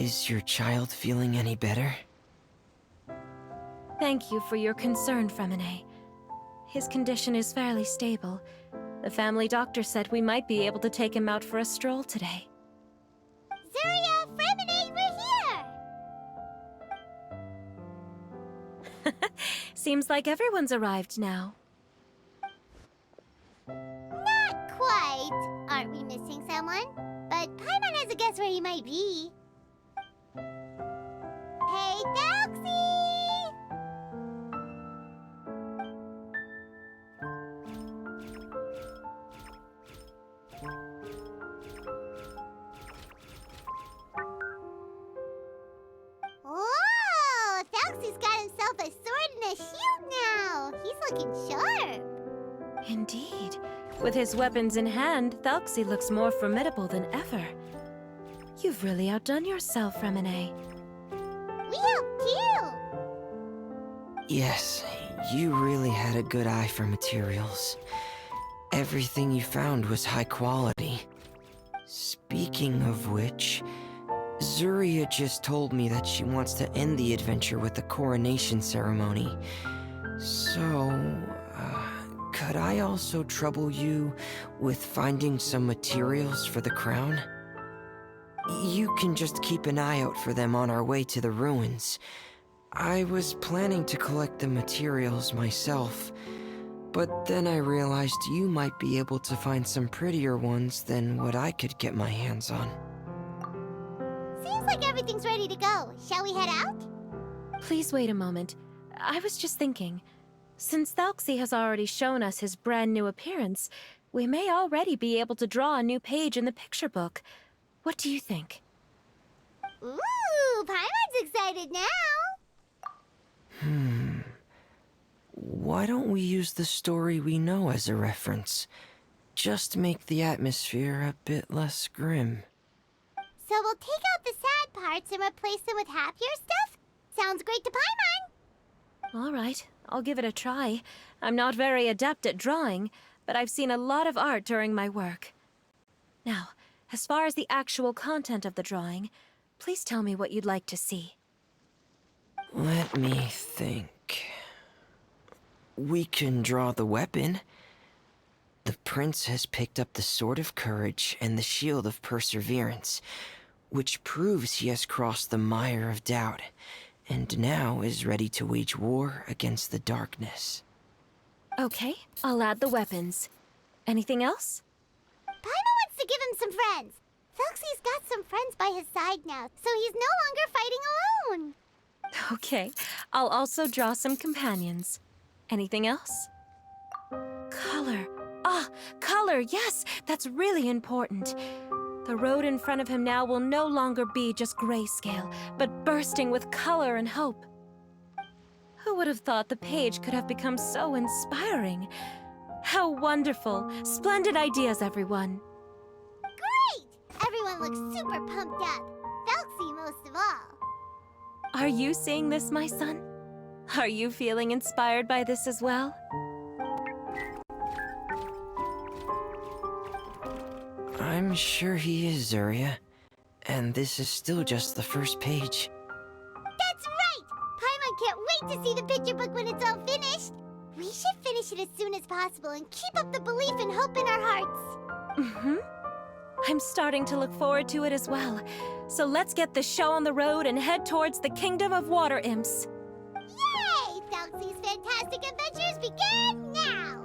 Is your child feeling any better? Thank you for your concern, Fremine. His condition is fairly stable. The family doctor said we might be able to take him out for a stroll today. Zuria, Fremine, we're here! Seems like everyone's arrived now. Not quite. Aren't we missing someone? But Paimon has a guess where he might be. Hey, Thelxie! Whoa! Thelxie's got himself a sword and a shield now! He's looking sharp! Indeed. With his weapons in hand, Thelxie looks more formidable than ever. You've really outdone yourself, Fremine. We helped you! Yes, you really had a good eye for materials. Everything you found was high quality. Speaking of which, Zuria just told me that she wants to end the adventure with the coronation ceremony. So, could I also trouble you with finding some materials for the crown? You can just keep an eye out for them on our way to the ruins. I was planning to collect the materials myself, but then I realized you might be able to find some prettier ones than what I could get my hands on. Seems like everything's ready to go. Shall we head out? Please wait a moment. I was just thinking. Since Thelxie has already shown us his brand new appearance, we may already be able to draw a new page in the picture book. What do you think? Ooh, Paimon's excited now! Why don't we use the story we know as a reference? Just make the atmosphere a bit less grim. So we'll take out the sad parts and replace them with happier stuff? Sounds great to Paimon! All right, I'll give it a try. I'm not very adept at drawing, but I've seen a lot of art during my work. Now, as far as the actual content of the drawing, please tell me what you'd like to see. Let me think. We can draw the weapon. The prince has picked up the Sword of Courage and the Shield of Perseverance, which proves he has crossed the mire of doubt, and now is ready to wage war against the darkness. Okay, I'll add the weapons. Anything else? Paimon wants to give him some friends. Thelxie's got some friends by his side now, so he's no longer fighting alone. Okay, I'll also draw some companions. Anything else? Color. Ah, color, yes! That's really important. The road in front of him now will no longer be just grayscale, but bursting with color and hope. Who would have thought the page could have become so inspiring? How wonderful! Splendid ideas, everyone! Great! Everyone looks super pumped up. Thelxie most of all. Are you seeing this, my son? Are you feeling inspired by this as well? I'm sure he is, Zuria. And this is still just the first page. That's right! Paimon can't wait to see the picture book when it's all finished. We should finish it as soon as possible and keep up the belief and hope in our hearts. I'm starting to look forward to it as well. So let's get the show on the road and head towards the Kingdom of Water Imps. Yay! Thelxie's fantastic adventures begin now!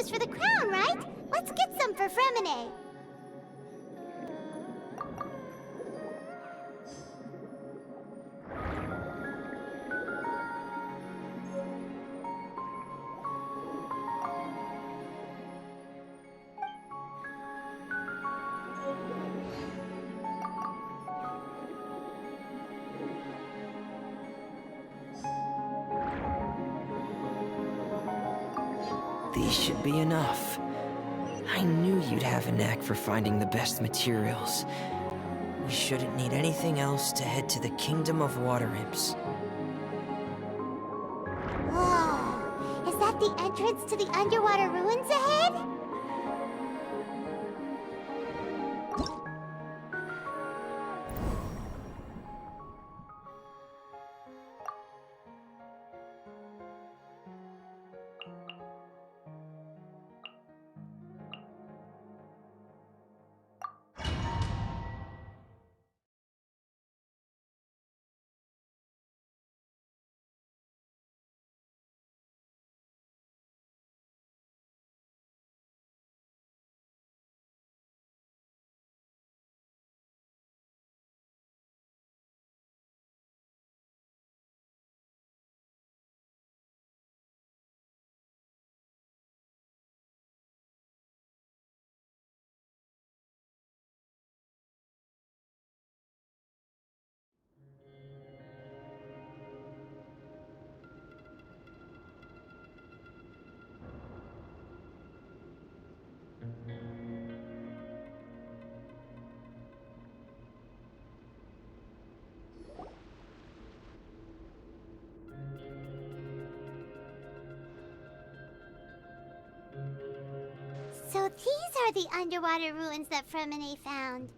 use for the crown, right? Let's get some for Fremine. These should be enough. I knew you'd have a knack for finding the best materials. We shouldn't need anything else to head to the Kingdom of Water Imps. Whoa! Is that the entrance to the underwater ruins ahead? So these are the underwater ruins that Fremine found.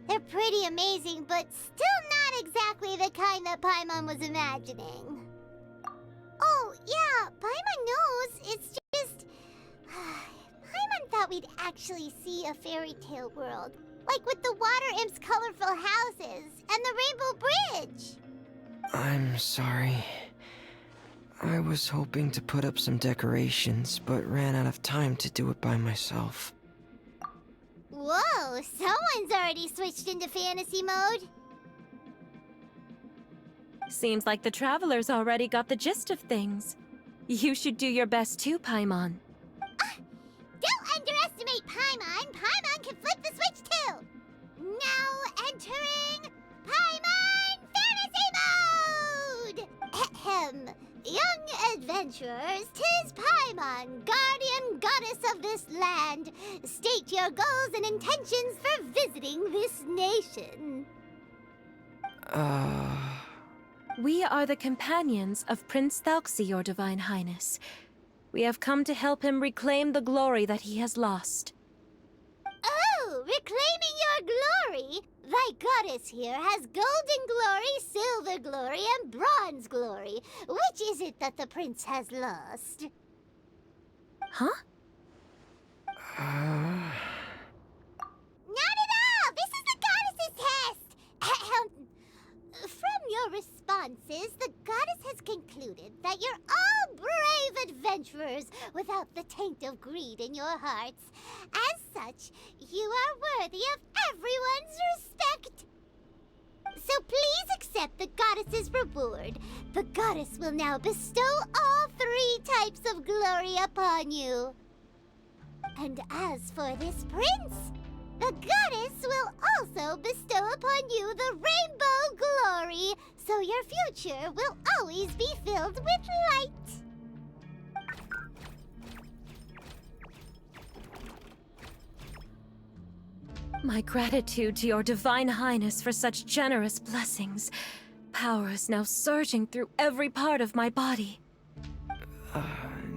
They're pretty amazing, but still not exactly the kind that Paimon was imagining. Oh, yeah, Paimon knows. It's just... Paimon thought we'd actually see a fairy tale world. Like with the Water Imp's colorful houses and the Rainbow Bridge. I'm sorry. I was hoping to put up some decorations, but ran out of time to do it by myself. Whoa, someone's already switched into fantasy mode. Seems like the travelers already got the gist of things. You should do your best too, Paimon. Don't underestimate Paimon. Paimon can flip the switch too. Now entering Paimon Fantasy Mode! Ahem. Young adventurers, 'tis Paimon, guardian goddess of this land. State your goals and intentions for visiting this nation. We are the companions of Prince Thelxie, your Divine Highness. We have come to help him reclaim the glory that he has lost. Oh, reclaiming your glory? Thy goddess here has golden glory, silver glory, and bronze glory. Which is it that the prince has lost? Huh? Not at all! This is the goddess's test! Ahem. From your responses, the goddess has concluded that you're all brave adventurers without the taint of greed in your hearts. As such, you are worthy of everyone's respect. So please accept the goddess's reward. The goddess will now bestow all 3 types of glory upon you. And as for this prince, the goddess will also bestow upon you the rainbow glory, so your future will always be filled with light. My gratitude to your Divine Highness for such generous blessings. Power is now surging through every part of my body.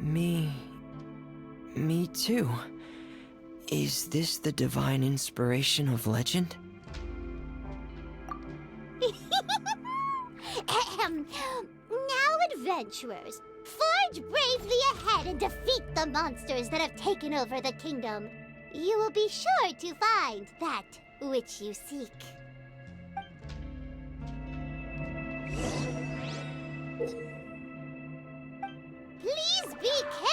Me too. Is this the divine inspiration of legend? Ahem. Now, adventurers, forge bravely ahead and defeat the monsters that have taken over the kingdom. You will be sure to find that which you seek. Please be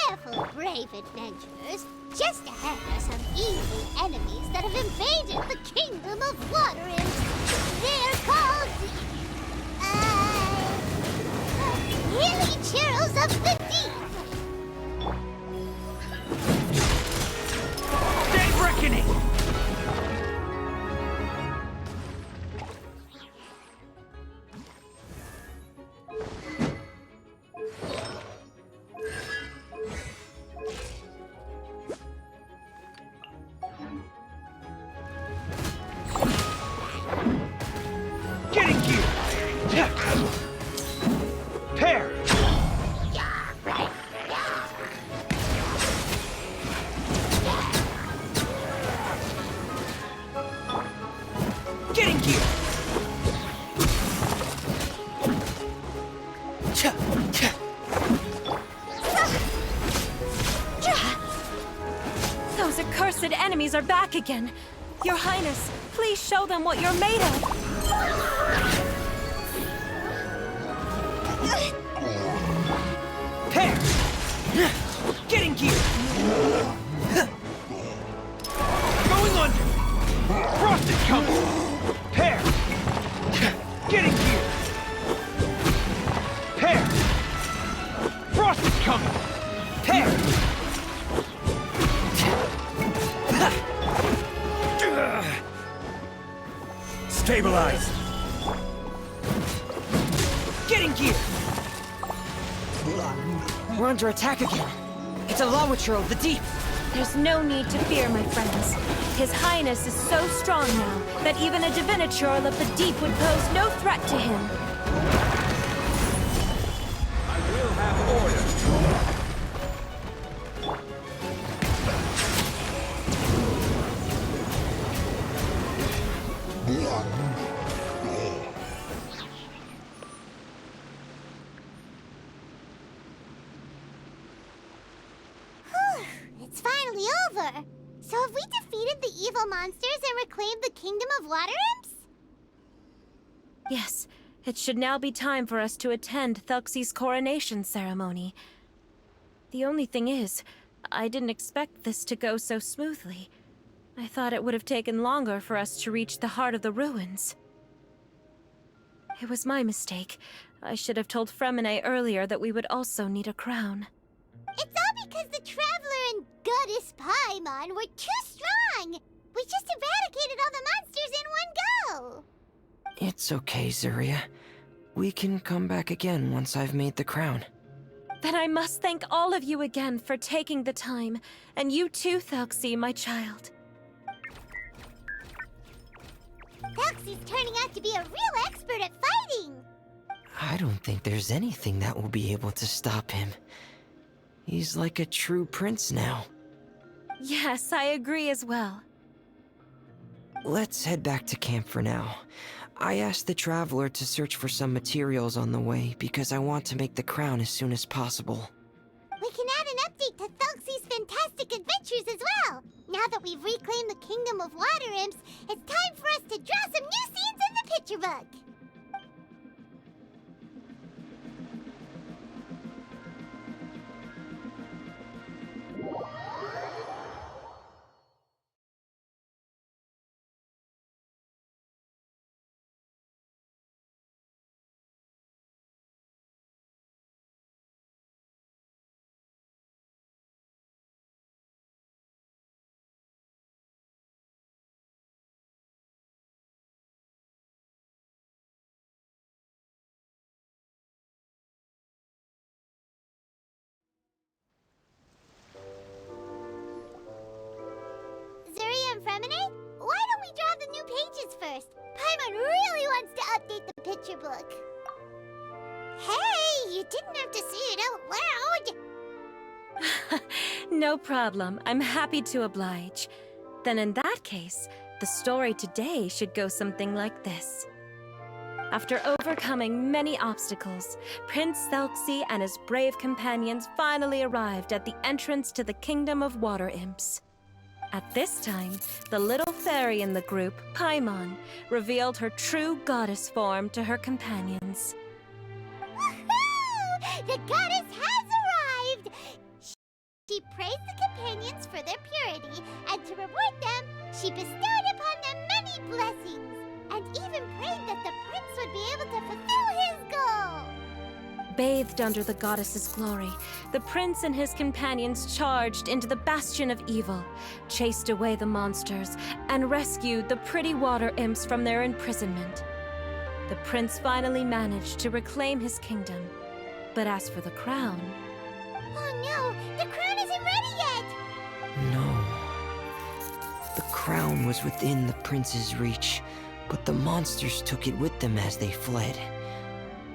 careful beautiful, brave adventurers. Just ahead are some evil enemies that have invaded the kingdom of water imps. They're called... Hilly Churls of the Deep. Day reckoning! Getting gear! Pair! Getting gear! Those accursed enemies are back again. Your Highness, please show them what you're made of. Pair! Getting gear! Going under! Frosted coming! Pair! Getting gear! Pair! Frosted coming! Pair! Stabilize! Getting gear! We're under attack again. It's a Lawitcher of the Deep. There's no need to fear, my friends. His Highness is so strong now that even a Diviniturl of the Deep would pose no threat to him. I will have order. It's finally over. So have we defeated the evil monsters and reclaimed the kingdom of water imps? Yes, it should now be time for us to attend Thelxie's coronation ceremony. The only thing is, I didn't expect this to go so smoothly. I thought it would have taken longer for us to reach the heart of the ruins. It was my mistake. I should have told Fremine earlier that we would also need a crown. It's all because the Traveler and Goddess Paimon were too strong! We just eradicated all the monsters in one go! It's okay, Zuria. We can come back again once I've made the crown. Then I must thank all of you again for taking the time, and you too, Thelxie, my child. Thelxie's turning out to be a real expert at fighting! I don't think there's anything that will be able to stop him. He's like a true prince now. Yes, I agree as well. Let's head back to camp for now. I asked the Traveler to search for some materials on the way because I want to make the crown as soon as possible. We can add an update to Thelxie's fantastic adventures as well! Now that we've reclaimed the kingdom of water imps, it's time for us to draw some new scenes in the picture book! Zuria and Fremine, why don't we draw the new pages first? Paimon really wants to update the picture book. Hey, you didn't have to say it out loud! No problem. I'm happy to oblige. Then in that case, the story today should go something like this. After overcoming many obstacles, Prince Thelxie and his brave companions finally arrived at the entrance to the Kingdom of Water Imps. At this time, the little fairy in the group, Paimon, revealed her true goddess form to her companions. Woohoo! The goddess has arrived! She praised the companions for their purity, and to reward them, she bestowed upon them many blessings, and even prayed that the prince would be able to fulfill his goal. Bathed under the goddess's glory, the prince and his companions charged into the bastion of evil, chased away the monsters, and rescued the pretty water imps from their imprisonment. The prince finally managed to reclaim his kingdom. But as for the crown... Oh no, the crown isn't ready yet! No. The crown was within the prince's reach, but the monsters took it with them as they fled.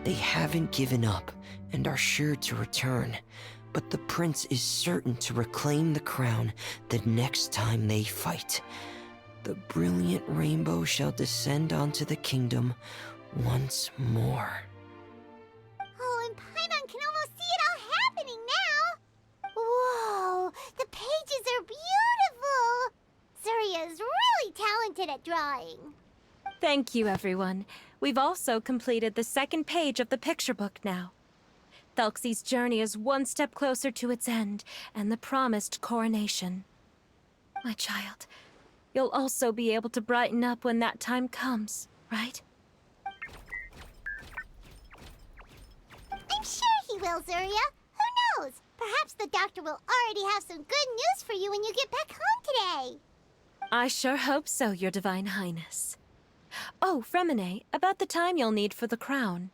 They haven't given up and are sure to return, but the prince is certain to reclaim the crown the next time they fight. The brilliant rainbow shall descend onto the kingdom once more. Oh, and Paimon can almost see it all happening now! Whoa, the pages are beautiful! Zuria is really talented at drawing. Thank you, everyone. We've also completed the second page of the picture book now. Thelxie's journey is one step closer to its end, and the promised coronation. My child, you'll also be able to brighten up when that time comes, right? I'm sure he will, Zuria. Who knows? Perhaps the doctor will already have some good news for you when you get back home today. I sure hope so, Your Divine Highness. Oh, Fremine, about the time you'll need for the crown.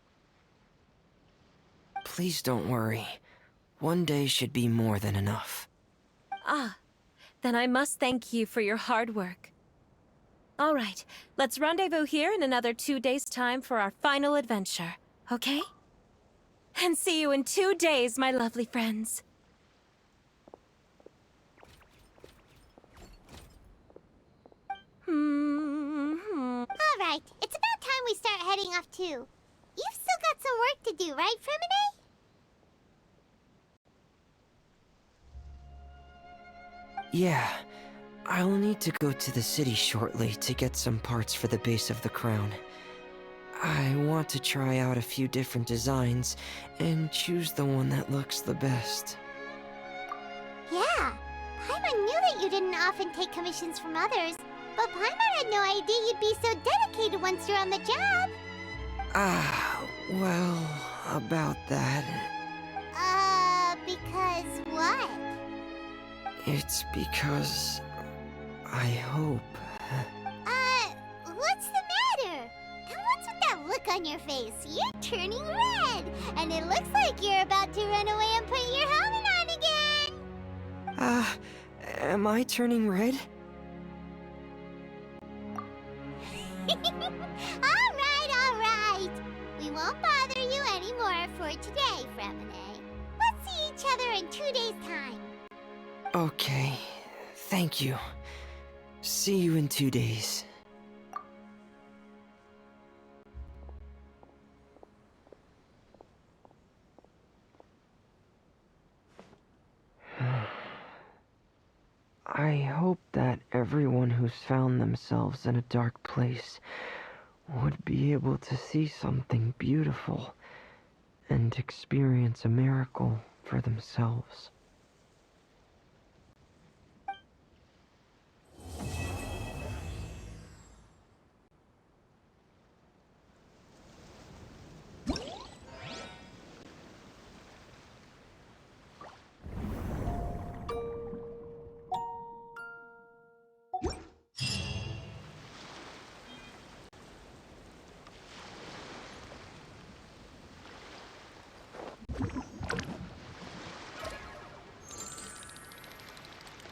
Please don't worry. One day should be more than enough. Ah, then I must thank you for your hard work. All right, let's rendezvous here in another 2 days' time for our final adventure, okay? And see you in 2 days, my lovely friends. All right, it's about time we start heading off too. You've still got some work to do, right, Fremine? Yeah, I'll need to go to the city shortly to get some parts for the base of the crown. I want to try out a few different designs and choose the one that looks the best. Yeah, Paimon knew that you didn't often take commissions from others, but Paimon had no idea you'd be so dedicated once you're on the job. Well, about that. Because what? It's because I hope. What's the matter? And what's with that look on your face? You're turning red, and it looks like you're about to run away and put your helmet on again. Am I turning red? All right. We won't bother you anymore for today, Fremine. Let's see each other in 2 days' time. Okay, thank you. See you in 2 days. I hope that everyone who's found themselves in a dark place would be able to see something beautiful and experience a miracle for themselves.